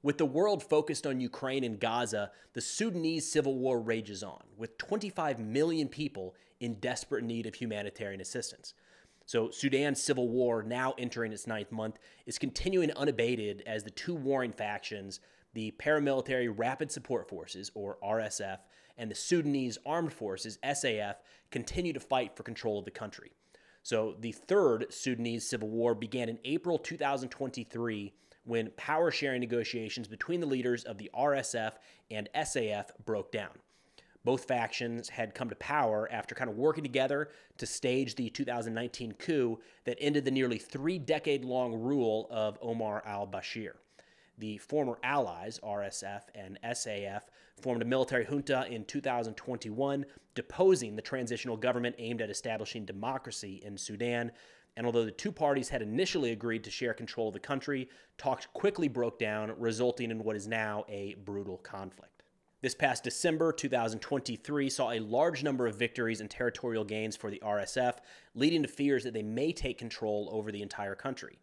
With the world focused on Ukraine and Gaza, the Sudanese civil war rages on, with 25 million people in desperate need of humanitarian assistance. So Sudan's civil war, now entering its 9th month, is continuing unabated as the two warring factions, the Paramilitary Rapid Support Forces, or RSF, and the Sudanese Armed Forces, SAF, continue to fight for control of the country. So the third Sudanese civil war began in April 2023 when power-sharing negotiations between the leaders of the RSF and SAF broke down. Both factions had come to power after kind of working together to stage the 2019 coup that ended the nearly 3-decade-long rule of Omar al-Bashir. The former allies, RSF and SAF, formed a military junta in 2021, deposing the transitional government aimed at establishing democracy in Sudan. And although the two parties had initially agreed to share control of the country, talks quickly broke down, resulting in what is now a brutal conflict. This past December 2023 saw a large number of victories and territorial gains for the RSF, leading to fears that they may take control over the entire country.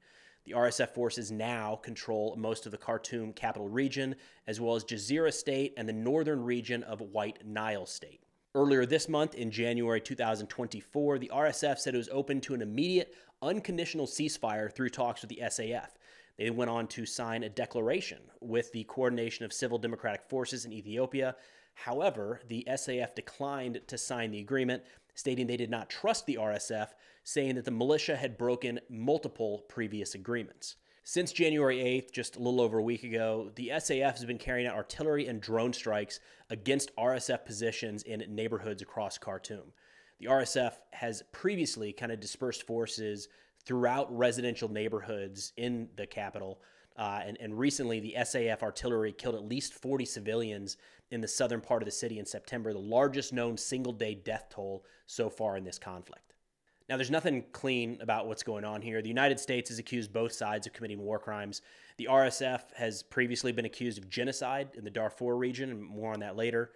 The RSF forces now control most of the Khartoum capital region, as well as Jazeera State and the northern region of White Nile State. Earlier this month, in January 2024, the RSF said it was open to an immediate, unconditional ceasefire through talks with the SAF. They went on to sign a declaration with the Coordination of Civil Democratic Forces in Ethiopia. However, the SAF declined to sign the agreement, stating they did not trust the RSF, saying that the militia had broken multiple previous agreements. Since January 8th, just a little over a week ago, the SAF has been carrying out artillery and drone strikes against RSF positions in neighborhoods across Khartoum. The RSF has previously kind of dispersed forces throughout residential neighborhoods in the capital, and recently the SAF artillery killed at least 40 civilians in the southern part of the city in September, the largest known single-day death toll so far in this conflict. Now, there's nothing clean about what's going on here. The United States has accused both sides of committing war crimes. The RSF has previously been accused of genocide in the Darfur region, and more on that later.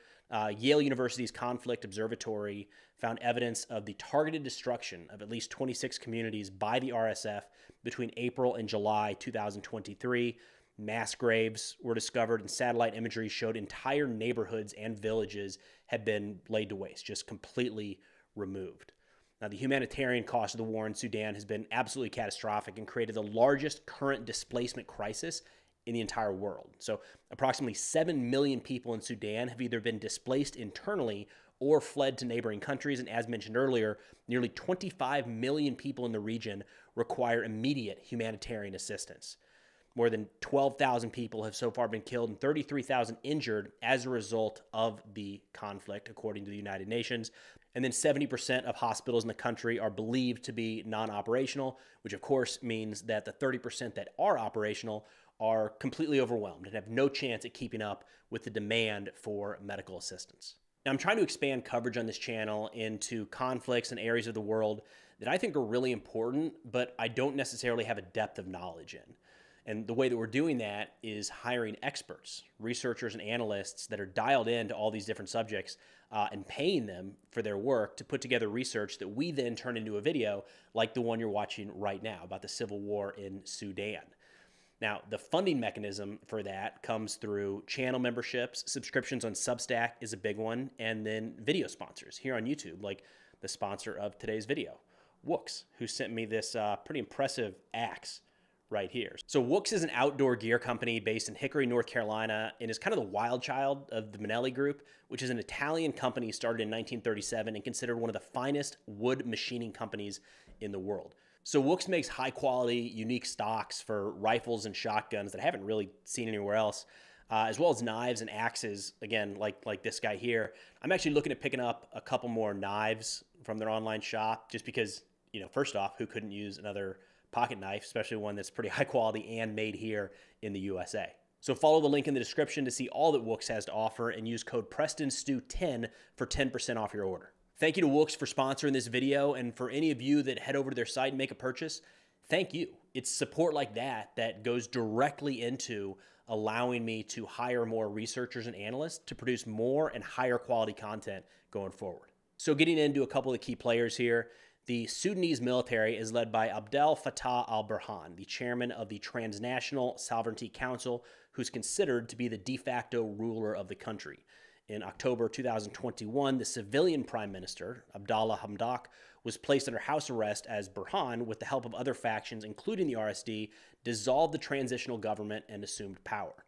Yale University's Conflict Observatory found evidence of the targeted destruction of at least 26 communities by the RSF between April and July 2023. Mass graves were discovered, and satellite imagery showed entire neighborhoods and villages had been laid to waste, just completely removed. Now, the humanitarian cost of the war in Sudan has been absolutely catastrophic and created the largest current displacement crisis in the entire world. So approximately 7 million people in Sudan have either been displaced internally or fled to neighboring countries. And as mentioned earlier, nearly 25 million people in the region require immediate humanitarian assistance. More than 12,000 people have so far been killed and 33,000 injured as a result of the conflict, according to the United Nations. And then 70% of hospitals in the country are believed to be non-operational, which of course means that the 30% that are operational are completely overwhelmed and have no chance at keeping up with the demand for medical assistance. Now, I'm trying to expand coverage on this channel into conflicts and areas of the world that I think are really important, but I don't necessarily have a depth of knowledge in. And the way that we're doing that is hiring experts, researchers and analysts that are dialed into all these different subjects and paying them for their work to put together research that we then turn into a video like the one you're watching right now about the civil war in Sudan. Now, the funding mechanism for that comes through channel memberships, subscriptions on Substack is a big one, and then video sponsors here on YouTube, like the sponsor of today's video, Wooks, who sent me this pretty impressive axe right here. So Wooks is an outdoor gear company based in Hickory, North Carolina, and is kind of the wild child of the Manelli Group, which is an Italian company started in 1937 and considered one of the finest wood machining companies in the world. So Wooks makes high quality, unique stocks for rifles and shotguns that I haven't really seen anywhere else, as well as knives and axes, again, like this guy here. I'm actually looking at picking up a couple more knives from their online shop just because, you know, first off, who couldn't use another pocket knife, especially one that's pretty high quality and made here in the USA. So follow the link in the description to see all that Wooks has to offer and use code PrestonStew10 for 10% off your order. Thank you to Wooks for sponsoring this video, and for any of you that head over to their site and make a purchase, thank you. It's support like that that goes directly into allowing me to hire more researchers and analysts to produce more and higher quality content going forward. So getting into a couple of key players here, the Sudanese military is led by Abdel Fattah al-Burhan, the chairman of the Transnational Sovereignty Council, who's considered to be the de facto ruler of the country. In October 2021, the civilian prime minister, Abdallah Hamdok, was placed under house arrest as Burhan, with the help of other factions, including the RSD, dissolved the transitional government and assumed power.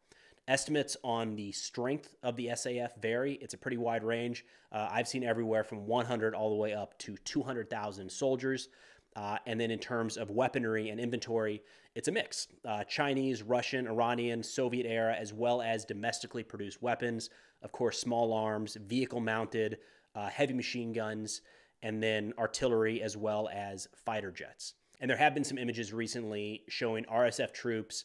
Estimates on the strength of the SAF vary. It's a pretty wide range. I've seen everywhere from 100 all the way up to 200,000 soldiers. And then in terms of weaponry and inventory, it's a mix. Chinese, Russian, Iranian, Soviet era, as well as domestically produced weapons. Of course, small arms, vehicle-mounted, heavy machine guns, and then artillery, as well as fighter jets. And there have been some images recently showing RSF troops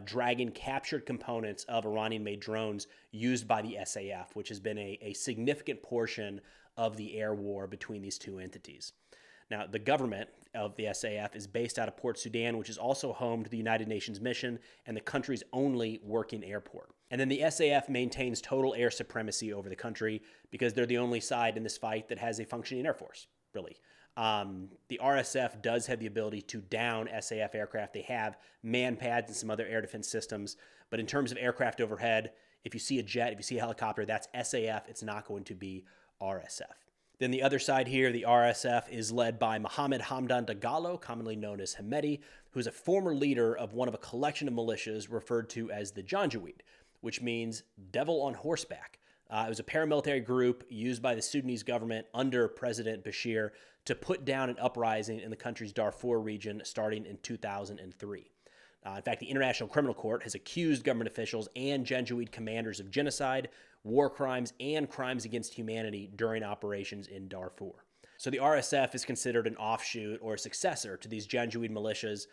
dragging captured components of Iranian-made drones used by the SAF, which has been a significant portion of the air war between these two entities. Now, the government of the SAF is based out of Port Sudan, which is also home to the United Nations mission and the country's only working airport. And then the SAF maintains total air supremacy over the country because they're the only side in this fight that has a functioning air force, really. The RSF does have the ability to down SAF aircraft. They have man pads and some other air defense systems. But in terms of aircraft overhead, if you see a jet, if you see a helicopter, that's SAF. It's not going to be RSF. Then the other side here, the RSF, is led by Mohammed Hamdan Dagalo, commonly known as Hemeti, who is a former leader of one of a collection of militias referred to as the Janjaweed, which means devil on horseback. It was a paramilitary group used by the Sudanese government under President Bashir to put down an uprising in the country's Darfur region starting in 2003. In fact, the International Criminal Court has accused government officials and Janjaweed commanders of genocide, war crimes, and crimes against humanity during operations in Darfur. So the RSF is considered an offshoot or a successor to these Janjaweed militias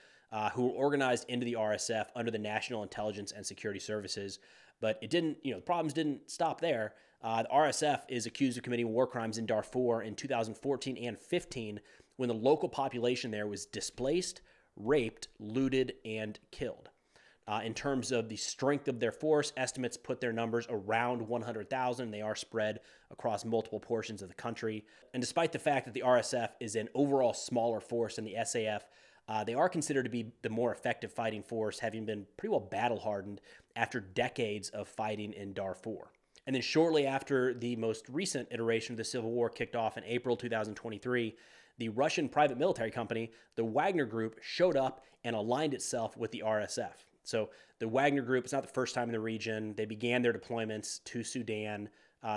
who were organized into the RSF under the National Intelligence and Security Services. But it didn't, the problems didn't stop there. The RSF is accused of committing war crimes in Darfur in 2014 and 15 when the local population there was displaced, raped, looted, and killed. In terms of the strength of their force, estimates put their numbers around 100,000. They are spread across multiple portions of the country. And despite the fact that the RSF is an overall smaller force than the SAF, they are considered to be the more effective fighting force, having been pretty well battle-hardened after decades of fighting in Darfur. And then shortly after the most recent iteration of the civil war kicked off in April 2023, the Russian private military company, the Wagner Group, showed up and aligned itself with the RSF. So the Wagner Group, it's not the first time in the region. They began their deployments to Sudan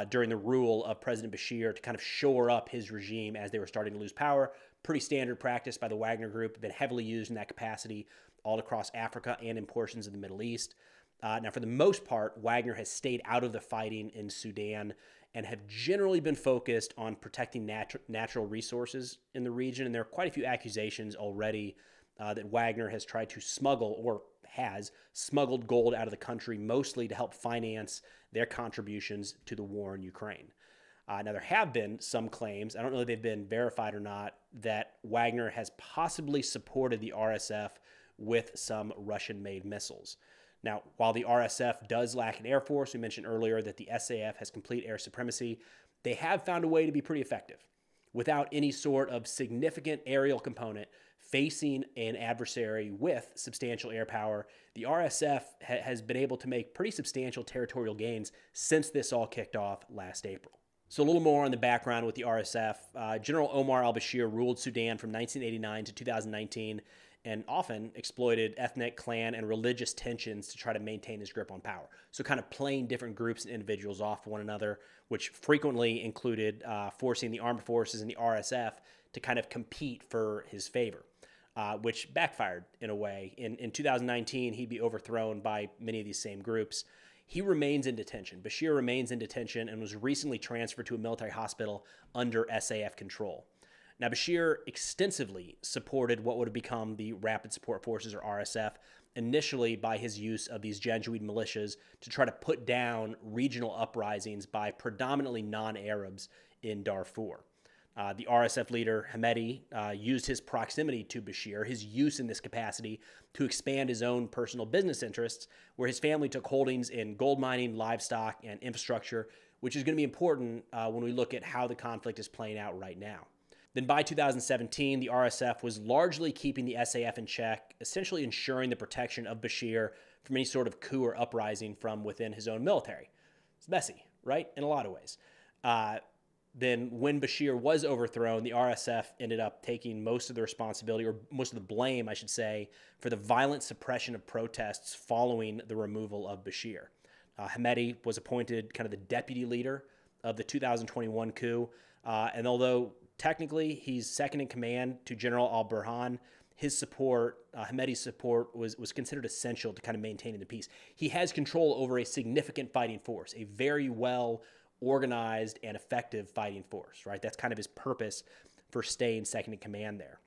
during the rule of President Bashir to kind of shore up his regime as they were starting to lose power. Pretty standard practice by the Wagner Group, been heavily used in that capacity all across Africa and in portions of the Middle East. Now, for the most part, Wagner has stayed out of the fighting in Sudan and have generally been focused on protecting natural resources in the region. And there are quite a few accusations already that Wagner has tried to smuggle or has smuggled gold out of the country, mostly to help finance their contributions to the war in Ukraine. Now, there have been some claims, I don't know if they've been verified or not, that Wagner has possibly supported the RSF with some Russian-made missiles. Now, while the RSF does lack an air force, we mentioned earlier that the SAF has complete air supremacy, they have found a way to be pretty effective. Without any sort of significant aerial component facing an adversary with substantial air power, the RSF has been able to make pretty substantial territorial gains since this all kicked off last April. So a little more on the background with the RSF. General Omar al-Bashir ruled Sudan from 1989 to 2019 and often exploited ethnic, clan, and religious tensions to try to maintain his grip on power. So kind of playing different groups and individuals off one another, which frequently included forcing the armed forces and the RSF to kind of compete for his favor, which backfired in a way. In 2019, he'd be overthrown by many of these same groups. He remains in detention. Bashir remains in detention and was recently transferred to a military hospital under SAF control. Now, Bashir extensively supported what would have become the Rapid Support Forces, or RSF, initially by his use of these Janjaweed militias to try to put down regional uprisings by predominantly non-Arabs in Darfur. The RSF leader, Hemeti, used his proximity to Bashir, his use in this capacity, to expand his own personal business interests, where his family took holdings in gold mining, livestock, and infrastructure, which is going to be important when we look at how the conflict is playing out right now. Then by 2017, the RSF was largely keeping the SAF in check, essentially ensuring the protection of Bashir from any sort of coup or uprising from within his own military. It's messy, right? In a lot of ways. Then when Bashir was overthrown, the RSF ended up taking most of the responsibility, or most of the blame, I should say, for the violent suppression of protests following the removal of Bashir. Hemedti was appointed kind of the deputy leader of the 2021 coup. And although technically he's second in command to General al-Burhan, his support, Hemedti's support, was considered essential to kind of maintaining the peace. He has control over a significant fighting force, a very well organized and effective fighting force, right? That's kind of his purpose for staying second in command there.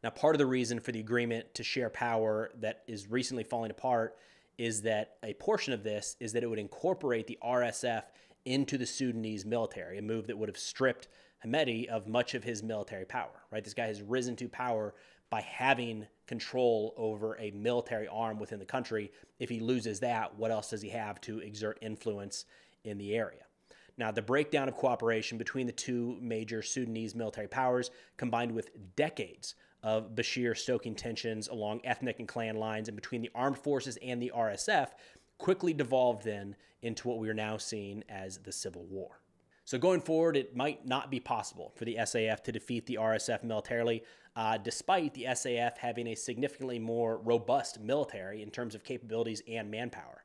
Now, part of the reason for the agreement to share power that is recently falling apart is that a portion of this is that it would incorporate the RSF into the Sudanese military, a move that would have stripped Hemedti of much of his military power, right? This guy has risen to power by having control over a military arm within the country. If he loses that, what else does he have to exert influence in the area? Now, the breakdown of cooperation between the two major Sudanese military powers, combined with decades of Bashir stoking tensions along ethnic and clan lines and between the armed forces and the RSF, quickly devolved then into what we are now seeing as the Civil War. So going forward, it might not be possible for the SAF to defeat the RSF militarily, despite the SAF having a significantly more robust military in terms of capabilities and manpower.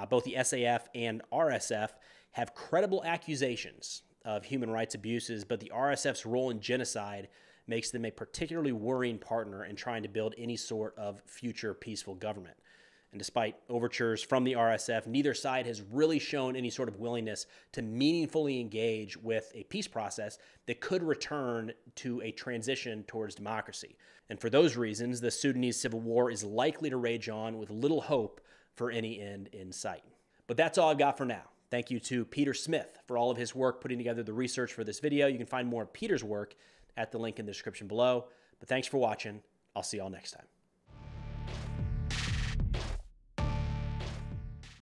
Both the SAF and RSF have credible accusations of human rights abuses, but the RSF's role in genocide makes them a particularly worrying partner in trying to build any sort of future peaceful government. And despite overtures from the RSF, neither side has really shown any sort of willingness to meaningfully engage with a peace process that could return to a transition towards democracy. And for those reasons, the Sudanese civil war is likely to rage on with little hope for any end in sight. But that's all I've got for now. Thank you to Peter Smith for all of his work putting together the research for this video. You can find more of Peter's work at the link in the description below. But thanks for watching. I'll see y'all next time.